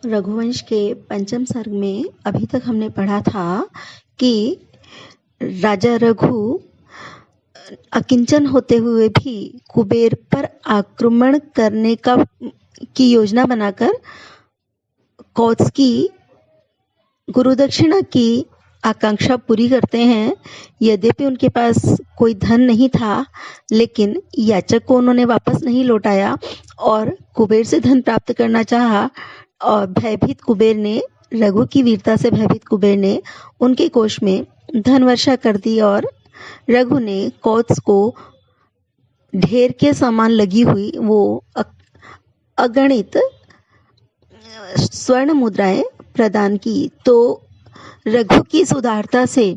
रघुवंश के पंचम सर्ग में अभी तक हमने पढ़ा था कि राजा रघु अकिंचन होते हुए भी कुबेर पर आक्रमण करने की योजना बनाकर कौत्स्की गुरुदक्षिणा की आकांक्षा पूरी करते हैं। यद्यपि उनके पास कोई धन नहीं था, लेकिन याचक को उन्होंने वापस नहीं लौटाया और कुबेर से धन प्राप्त करना चाहा। और भयभीत कुबेर ने रघु की वीरता से भयभीत कुबेर ने उनके कोष में धन वर्षा कर दी और रघु ने कौत्स को ढेर के समान लगी हुई वो अगणित स्वर्ण मुद्राएं प्रदान की। तो रघु की सुधारता से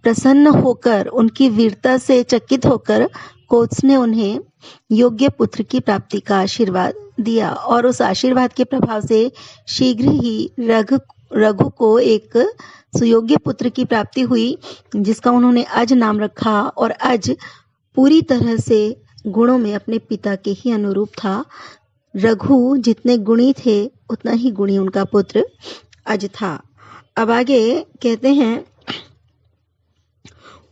प्रसन्न होकर, उनकी वीरता से चकित होकर कौत्स ने उन्हें योग्य पुत्र की प्राप्ति का आशीर्वाद दिया और उस आशीर्वाद के प्रभाव से शीघ्र ही रघु को एक सुयोग्य पुत्र की प्राप्ति हुई, जिसका उन्होंने अज नाम रखा। और अज पूरी तरह से गुणों में अपने पिता के ही अनुरूप था। रघु जितने गुणी थे उतना ही गुणी उनका पुत्र अज था। अब आगे कहते हैं,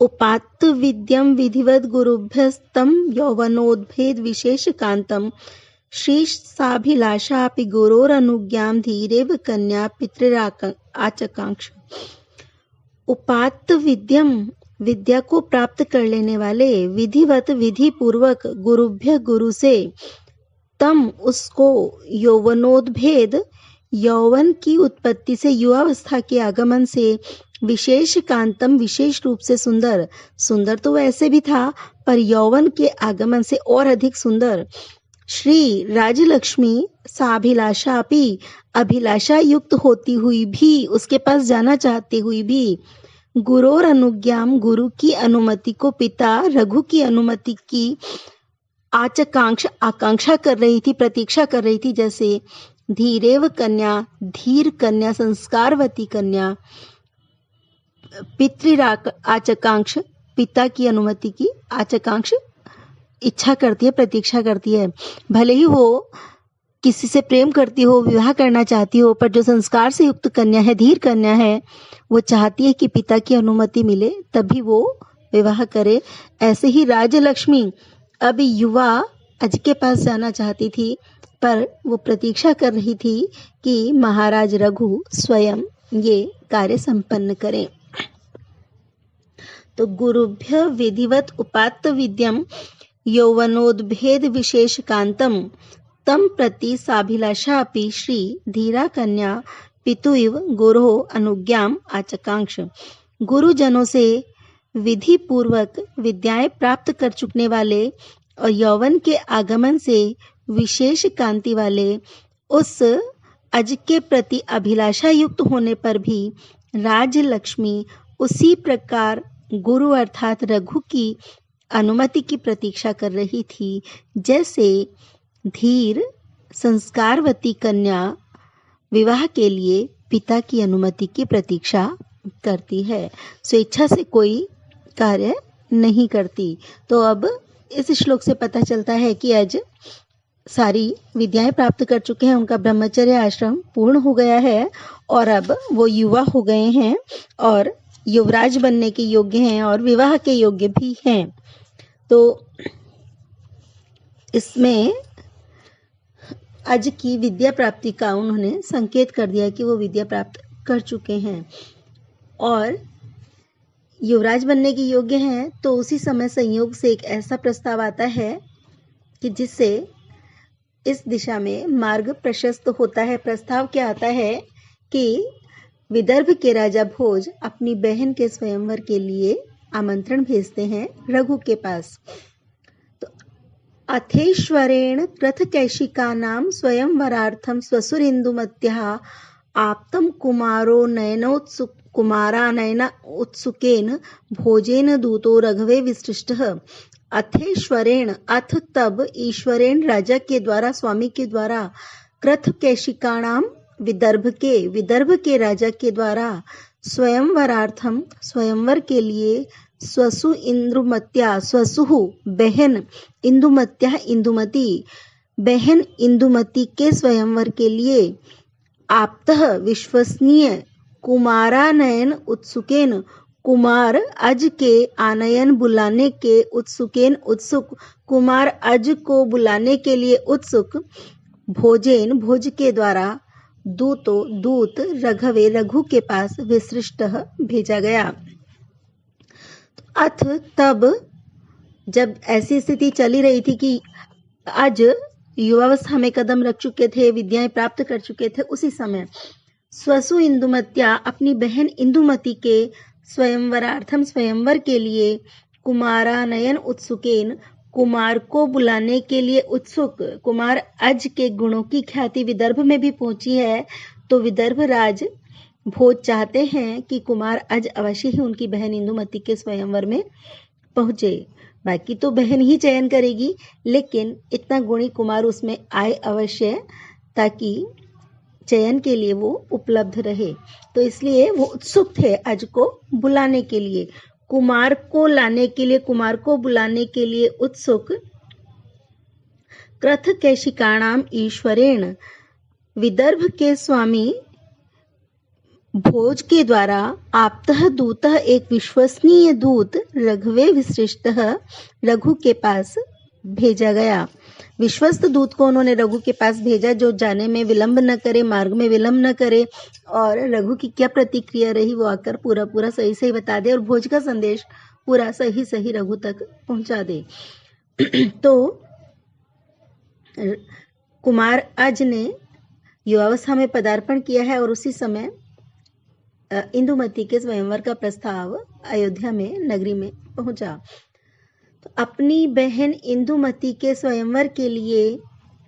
उपात्त विद्यम विधिवत गुरुभ्यस्तम यौवनोद्भेद विशेष कांतम शीश साभिलाषापि गुरोर अनुज्ञाम धीरेव कन्या पितृआचकांक्ष। उपात्त विद्यम, विद्या को प्राप्त कर लेने वाले, विधिवत विधि पूर्वक, गुरुभ्य गुरु से, तम उसको, यौवनोद्भेद यौवन की उत्पत्ति से, युवावस्था के आगमन से, विशेष कांतम विशेष रूप से सुंदर, सुंदर तो वैसे भी था पर यौवन के आगमन से और अधिक सुंदर, श्री राजलक्ष्मी साभिलाषा अपि, अभिलाषा युक्त होती हुई भी, उसके पास जाना चाहते हुई भी, गुरोर अनुज्ञाम, गुरु की अनुमति को, पिता रघु की अनुमति की आकांक्षा कर रही थी, प्रतीक्षा कर रही थी। जैसे धीरेव कन्या, धीर कन्या, संस्कारवती कन्या, पितृआचकांक्ष, पिता की अनुमति की आचकांक्ष इच्छा करती है, प्रतीक्षा करती है। भले ही वो किसी से प्रेम करती हो, विवाह करना चाहती हो, पर जो संस्कार से युक्त कन्या है, धीर कन्या है, वो चाहती है कि पिता की अनुमति मिले तभी वो विवाह करे। ऐसे ही राजलक्ष्मी अब युवा अज के पास जाना चाहती थी, पर वो प्रतीक्षा कर रही थी कि महाराज रघु स्वयं ये कार्य संपन्न करें। तो गुरुभ्य विधिवत उपात्त विद्यम यौवनोद्भेद विशेष कांतम तम प्रति साभिलाषा अपि श्री धीरा कन्या पितुइव गुरो अनुज्ञाम आचकांक्ष। गुरुजनों से विधि पूर्वक विद्याएं प्राप्त कर चुकने वाले और यौवन के आगमन से विशेष कांति वाले उस अज के प्रति अभिलाषा युक्त होने पर भी राजलक्ष्मी उसी प्रकार गुरु अर्थात रघु की अनुमति की प्रतीक्षा कर रही थी, जैसे धीर संस्कारवती कन्या विवाह के लिए पिता की अनुमति की प्रतीक्षा करती है, स्वेच्छा से कोई कार्य नहीं करती। तो अब इस श्लोक से पता चलता है कि आज सारी विद्याएं प्राप्त कर चुके हैं, उनका ब्रह्मचर्य आश्रम पूर्ण हो गया है और अब वो युवा हो गए हैं और युवराज बनने के योग्य हैं और विवाह के योग्य भी हैं। तो इसमें आज की विद्या प्राप्ति का उन्होंने संकेत कर दिया कि वो विद्या प्राप्त कर चुके हैं और युवराज बनने के योग्य हैं। तो उसी समय संयोग से एक ऐसा प्रस्ताव आता है कि जिससे इस दिशा में मार्ग प्रशस्त होता है। प्रस्ताव क्या आता है कि विदर्भ के राजा भोज अपनी बहन के स्वयंवर के लिए आमंत्रण भेजते हैं रघु के पास। तो अथेश्वरेण कृतकैशिकानां स्वयंवरार्थं स्वसुरेन्दुमत्यः आप्तं कुमारानयन उत्सुकेन भोजेन दूतो रघवे विसृष्टः। अथेश्वरेण, अथ तब ईश्वरेण राजा के द्वारा, स्वामी के द्वारा, कृतकैशिकानां विदर्भ के राजा के द्वारा, स्वयंवरार्थम स्वयंवर के लिए, स्वसु इंद्रुमत्या, स्वसुः बहन, इंदुमत्या इंदुमती, बहन इंदुमती के स्वयंवर के लिए, आप्तः विश्वसनीय कुमारानयन उत्सुकेन, कुमार अज के आनयन बुलाने के उत्सुकेन उत्सुक, कुमार अज को बुलाने के लिए उत्सुक, भोजेन भोज के द्वारा, दूतो दूत, रघवे रघु के पास, विसृष्ट भेजा गया। अथ तब जब ऐसी स्थिति चली रही थी कि आज युवावस्था में कदम रख चुके थे, विद्याएं प्राप्त कर चुके थे, उसी समय स्वसु इंदुमत्या अपनी बहन इंदुमती के स्वयंवरार्थम स्वयंवर के लिए, कुमारानयन उत्सुकेन कुमार को बुलाने के लिए उत्सुक, कुमार अज के गुणों की ख्याति विदर्भ में भी पहुंची है, तो विदर्भ राज भोज चाहते हैं कि कुमार अज अवश्य ही उनकी बहन इंदुमती के स्वयंवर में पहुंचे। बाकी तो बहन ही चयन करेगी, लेकिन इतना गुणी कुमार उसमें आए अवश्य, ताकि चयन के लिए वो उपलब्ध रहे। तो इसलिए वो उत्सुक थे अज को बुलाने के लिए, कुमार को लाने के लिए, कुमार को बुलाने के लिए उत्सुक। क्रथ कैशिकाणाम ईश्वरेण, विदर्भ के स्वामी भोज के द्वारा आप्तः दूतः एक विश्वसनीय दूत रघुवे विसृष्टः रघु के पास भेजा गया। विश्वस्त दूत को उन्होंने रघु के पास भेजा, जो जाने में विलंब न करे, मार्ग में विलंब न करे, और रघु की क्या प्रतिक्रिया रही वो आकर पूरा पूरा सही सही बता दे और भोज का संदेश पूरा सही सही रघु तक पहुंचा दे। तो कुमार अज ने युवावस्था में पदार्पण किया है और उसी समय इंदुमती के स्वयंवर का प्रस्ताव अयोध्या में नगरी में पहुंचा। तो अपनी बहन इंदुमती के स्वयंवर के लिए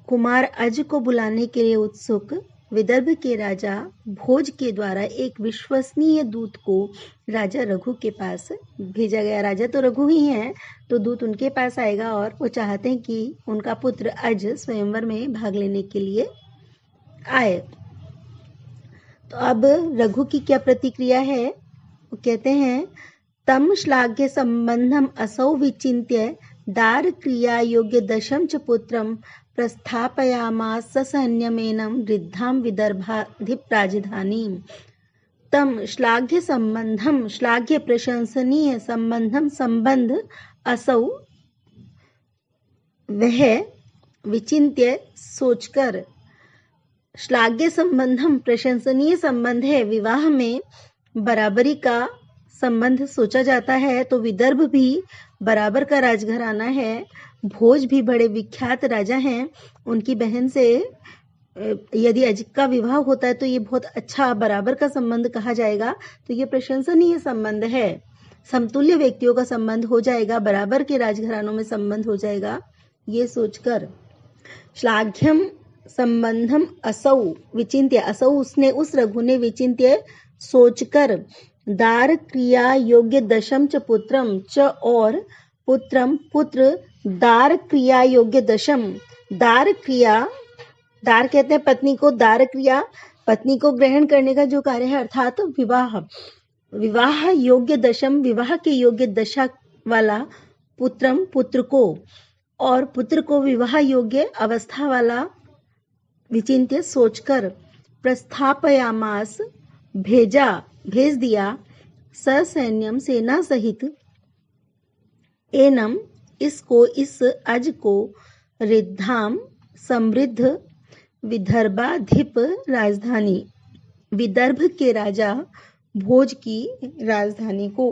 कुमार अज को बुलाने के लिए उत्सुक विदर्भ के राजा भोज के द्वारा एक विश्वसनीय दूत को राजा रघु के पास भेजा गया। राजा तो रघु ही हैं, तो दूत उनके पास आएगा और वो चाहते हैं कि उनका पुत्र अज स्वयंवर में भाग लेने के लिए आए। तो अब रघु की क्या प्रतिक्रिया है, वो कहते हैं तम श्लाघ्य संबंधम असौ विचिन्त्य दार क्रिया योग्य दशम च पुत्रम प्रस्थापयामास ससैन्यमेनं वृद्धां विदर्भाधिप राजधानीं। तम श्लाघ्य संबंधम, श्लाघ्य प्रशंसनीय, संबंधम संबंध, असौ वह, विचिन्त्य सोचकर, श्लाघ्य संबंधम प्रशंसनीय संबंध है, विवाह में बराबरी का संबंध सोचा जाता है, तो विदर्भ भी बराबर का राजघराना है, भोज भी बड़े विख्यात राजा हैं, उनकी बहन से यदि अज का विवाह होता है तो ये बहुत अच्छा बराबर का संबंध कहा जाएगा, तो ये प्रशंसनीय संबंध है, समतुल्य व्यक्तियों का संबंध हो जाएगा, बराबर के राजघरानों में संबंध हो जाएगा, ये सोचकर श्लाघ्यम संबंधम असौ विचिन्त्य, असौ उसने, उस रघु ने, विचिन्त्य सोचकर, दार क्रिया योग्य दशम च पुत्रम, च और पुत्रम पुत्र, दार क्रिया योग्य दशम, दार क्रिया, दार कहते हैं पत्नी को, दार क्रिया पत्नी को ग्रहण करने का जो कार्य है, अर्थात विवाह, विवाह योग्य दशम, विवाह के योग्य दशा वाला, पुत्रम पुत्र को, और पुत्र को विवाह योग्य अवस्था वाला, विचिन्त्य सोचकर, प्रस्थापयामास भेज दिया, ससैन्यम सेना सहित, एनम इसको, इस अज को, रिद्धाम समृद्ध, विदर्भाधिप राजधानी, विदर्भ के राजा भोज की राजधानी को,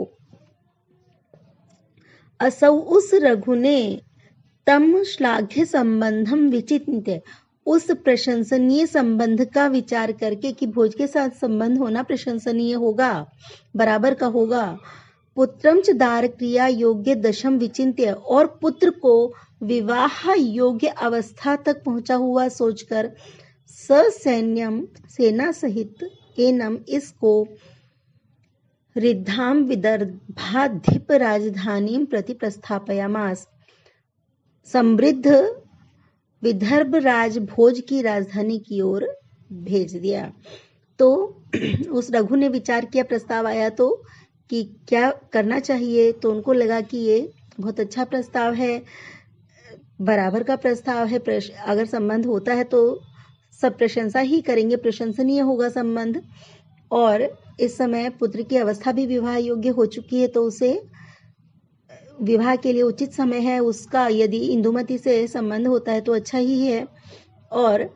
असौ उस रघु ने, तम श्लाघ्य संबंधम विचिन्त्य, उस प्रशंसनीय संबंध का विचार करके कि भोज के साथ संबंध होना प्रशंसनीय होगा, बराबर का होगा, पुत्रम च दार क्रिया योग्य दशम विचिन्त्य, और पुत्र को विवाह योग्य अवस्था तक पहुंचा हुआ सोचकर, ससैन्यम सेना सहित, एनम इसको, रिद्धाम विदर्भाधिप राजधानी प्रति प्रस्थापयामास, समृद्ध विदर्भ राज भोज की राजधानी की ओर भेज दिया। तो उस रघु ने विचार किया, प्रस्ताव आया तो कि क्या करना चाहिए, तो उनको लगा कि ये बहुत अच्छा प्रस्ताव है, बराबर का प्रस्ताव है, अगर संबंध होता है तो सब प्रशंसा ही करेंगे, प्रशंसनीय होगा संबंध। और इस समय पुत्र की अवस्था भी विवाह योग्य हो चुकी है, तो उसे विवाह के लिए उचित समय है उसका। यदि इंदुमती से संबंध होता है तो अच्छा ही है। और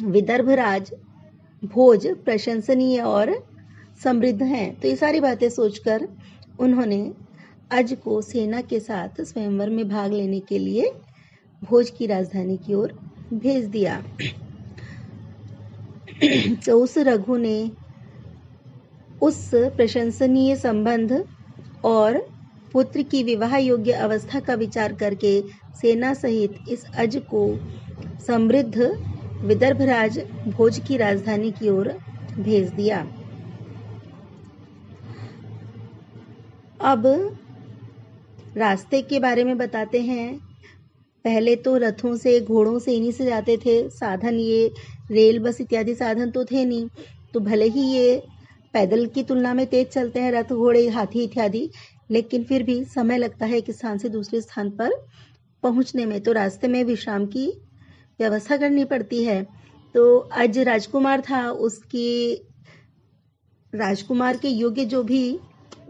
विदर्भराज भोज प्रशंसनीय और समृद्ध हैं। तो ये सारी बातें सोचकर उन्होंने अज को सेना के साथ स्वयंवर में भाग लेने के लिए भोज की राजधानी की ओर भेज दिया। तो उस रघु ने उस प्रशंसनीय संबंध और पुत्र की विवाह योग्य अवस्था का विचार करके सेना सहित इस अज को समृद्ध विदर्भराज भोज की राजधानी की ओर भेज दिया। अब रास्ते के बारे में बताते हैं। पहले तो रथों से, घोड़ों से, इन्हीं से जाते थे। साधन ये रेल, बस इत्यादि साधन तो थे नहीं, तो भले ही ये पैदल की तुलना में तेज चलते हैं, रथ, घोड़े, हाथी इत्यादि, लेकिन फिर भी समय लगता है एक स्थान से दूसरे स्थान पर पहुंचने में। तो रास्ते में विश्राम की व्यवस्था करनी पड़ती है। तो अज राजकुमार था, उसकी राजकुमार के योग्य जो भी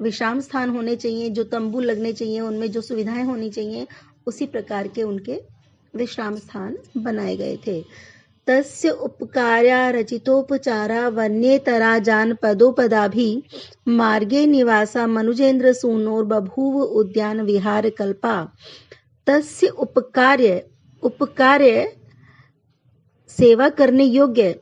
विश्राम स्थान होने चाहिए, जो तंबू लगने चाहिए, उनमें जो सुविधाएं होनी चाहिए, उसी प्रकार के उनके विश्राम स्थान बनाए गए थे। तस्य उपकार्या रचितोपचारा वन्येतरा जानपदोपदाभि मार्गे निवासा मनुजेन्द्र सूनोर बभूव उद्यान विहार कल्पा। तस्य उपकार्य सेवा करने योग्य,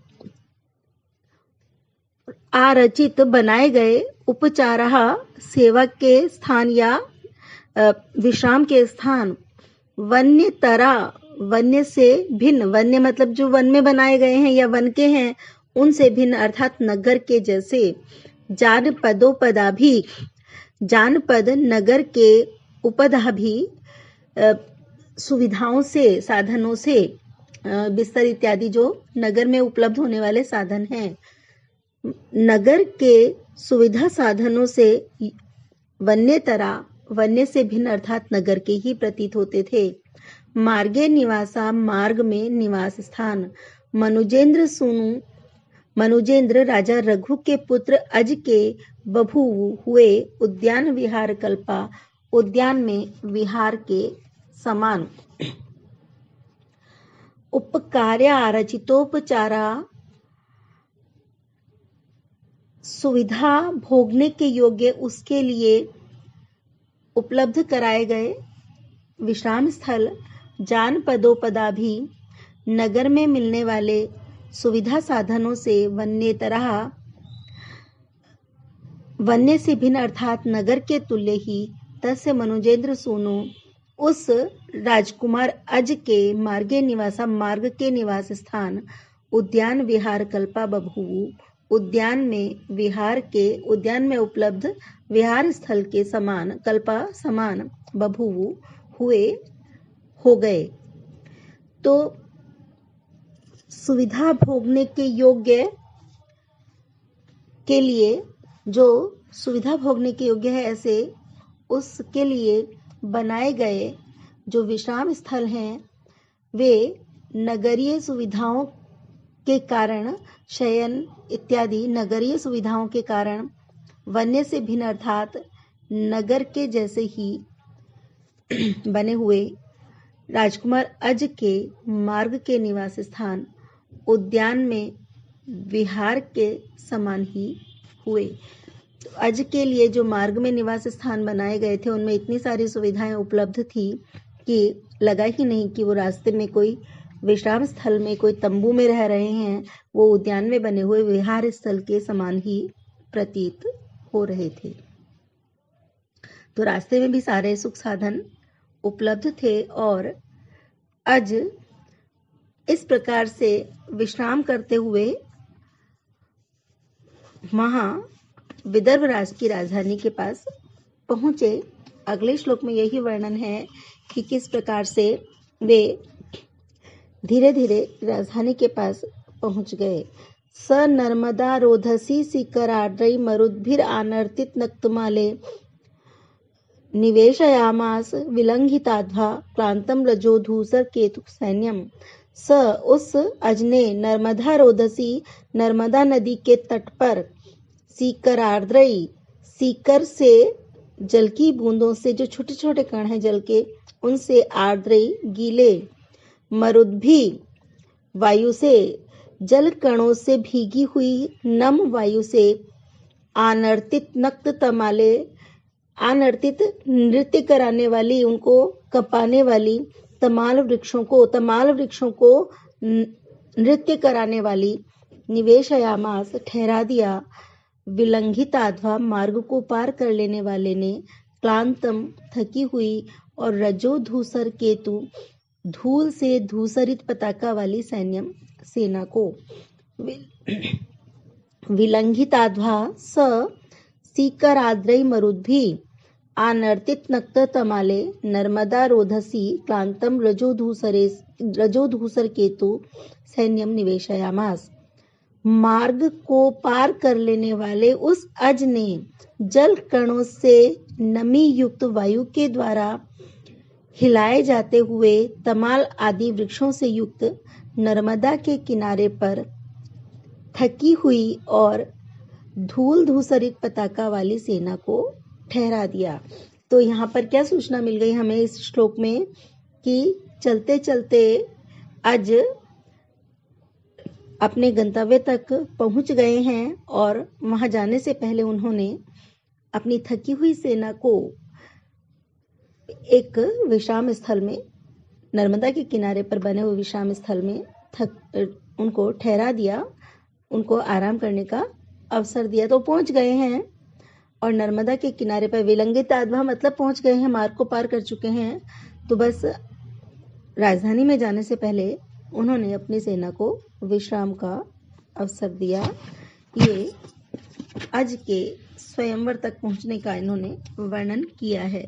आरचित बनाए गए, उपचारः सेवा के स्थान या विश्राम के स्थान, वन्यतरा वन्य से भिन्न, वन्य मतलब जो वन में बनाए गए हैं या वन के हैं उनसे भिन्न अर्थात नगर के जैसे, जानपदोपदाभि जानपद नगर के उपदाभि सुविधाओं से, साधनों से, बिस्तर इत्यादि जो नगर में उपलब्ध होने वाले साधन हैं, नगर के सुविधा साधनों से वन्यतरा वन्य से भिन्न अर्थात नगर के ही प्रतीत होते थे। मार्गे निवासा मार्ग में निवास स्थान, मनुजेंद्र सूनु मनुजेंद्र राजा रघु के पुत्र अज के बभूव हुए, उद्यान विहार कल्पा उद्यान में विहार के समान। उपकार्या रचितोपचारा सुविधा भोगने के योग्य, उसके लिए उपलब्ध कराए गए विश्राम स्थल, जानपदोपदाभि नगर में मिलने वाले सुविधा साधनों से, वन्यतरः वन्य से भिन्न अर्थात नगर के तुल्य ही, तस्य मनुजेंद्र सूनु उस राजकुमार अज के मार्गे निवासा मार्ग के निवास स्थान, उद्यान विहार कल्पा बभूव उद्यान में उपलब्ध विहार स्थल के समान, कल्पा समान, बभूव हुए, हो गए। तो सुविधा भोगने के योग्य के लिए, जो सुविधा भोगने के योग्य है ऐसे, उसके लिए बनाए गए जो विश्राम स्थल हैं वे नगरीय सुविधाओं के कारण, शयन इत्यादि नगरीय सुविधाओं के कारण वन्य से भिन्न अर्थात नगर के जैसे ही बने हुए राजकुमार अज के मार्ग के निवास स्थान, उद्यान में विहार के समान ही हुए। तो अज के लिए जो मार्ग में निवास स्थान बनाए गए थे उनमें इतनी सारी सुविधाएं उपलब्ध थी कि लगा ही नहीं कि वो रास्ते में कोई विश्राम स्थल में, कोई तंबू में रह रहे हैं, वो उद्यान में बने हुए विहार स्थल के समान ही प्रतीत हो रहे थे। तो रास्ते में भी सारे सुख साधन उपलब्ध थे और अज इस प्रकार से विश्राम करते हुए विदर्भ राज की राजधानी के पास पहुंचे। अगले श्लोक में यही वर्णन है कि किस प्रकार से वे धीरे धीरे राजधानी के पास पहुंच गए। स नर्मदा रोधसी सिकराड्रई मरुद्भिर आनर्तित नक्तमाले निवेशयामास विलंघिताध्वा क्लांतम रजोधूसर केतु सैन्यम। स उस अज ने नर्मदा रोदसी नर्मदा नदी के तट पर सीकर आर्द्रई सीकर से जल की बूंदों से जो छोटे छोटे कण हैं जल के उनसे आर्द्रई गीले मरुद्भी वायु से जल कणों से भीगी हुई नम वायु से आनर्तित नक्त तमाले अनर्थित नृत्य कराने वाली उनको कपाने वाली तमाल वृक्षों को नृत्य कराने वाली निवेशयामास ठहरा दिया विलंघिताध्वा मार्ग को पार कर लेने वाले ने क्लांतम थकी हुई और रजो धूसर केतु धूल से धूसरित पताका वाली सैन्यम सेना को विलंघिताध्वा स सीकर आद्रई मरुद्भी आनर्तित नक्त तमाले नर्मदा रोधसी क्लांतम रजोधूसर केतु सैन्यम निवेशयामास। मार्ग को पार कर लेने वाले उस अज ने जल कणों से नमी युक्त वायु के द्वारा हिलाए जाते हुए तमाल आदि वृक्षों से युक्त नर्मदा के किनारे पर थकी हुई और धूल धूसरित पताका वाली सेना को ठहरा दिया। तो यहाँ पर क्या सूचना मिल गई हमें इस श्लोक में कि चलते चलते अज अपने गंतव्य तक पहुंच गए हैं और वहां जाने से पहले उन्होंने अपनी थकी हुई सेना को एक विश्राम स्थल में नर्मदा के किनारे पर बने हुए विश्राम स्थल में उनको ठहरा दिया, उनको आराम करने का अवसर दिया। तो पहुंच गए हैं और नर्मदा के किनारे पर विलंघित आध्वा मतलब पहुंच गए हैं, मार्ग को पार कर चुके हैं। तो बस राजधानी में जाने से पहले उन्होंने अपनी सेना को विश्राम का अवसर दिया। ये आज के स्वयंवर तक पहुंचने का इन्होंने वर्णन किया है।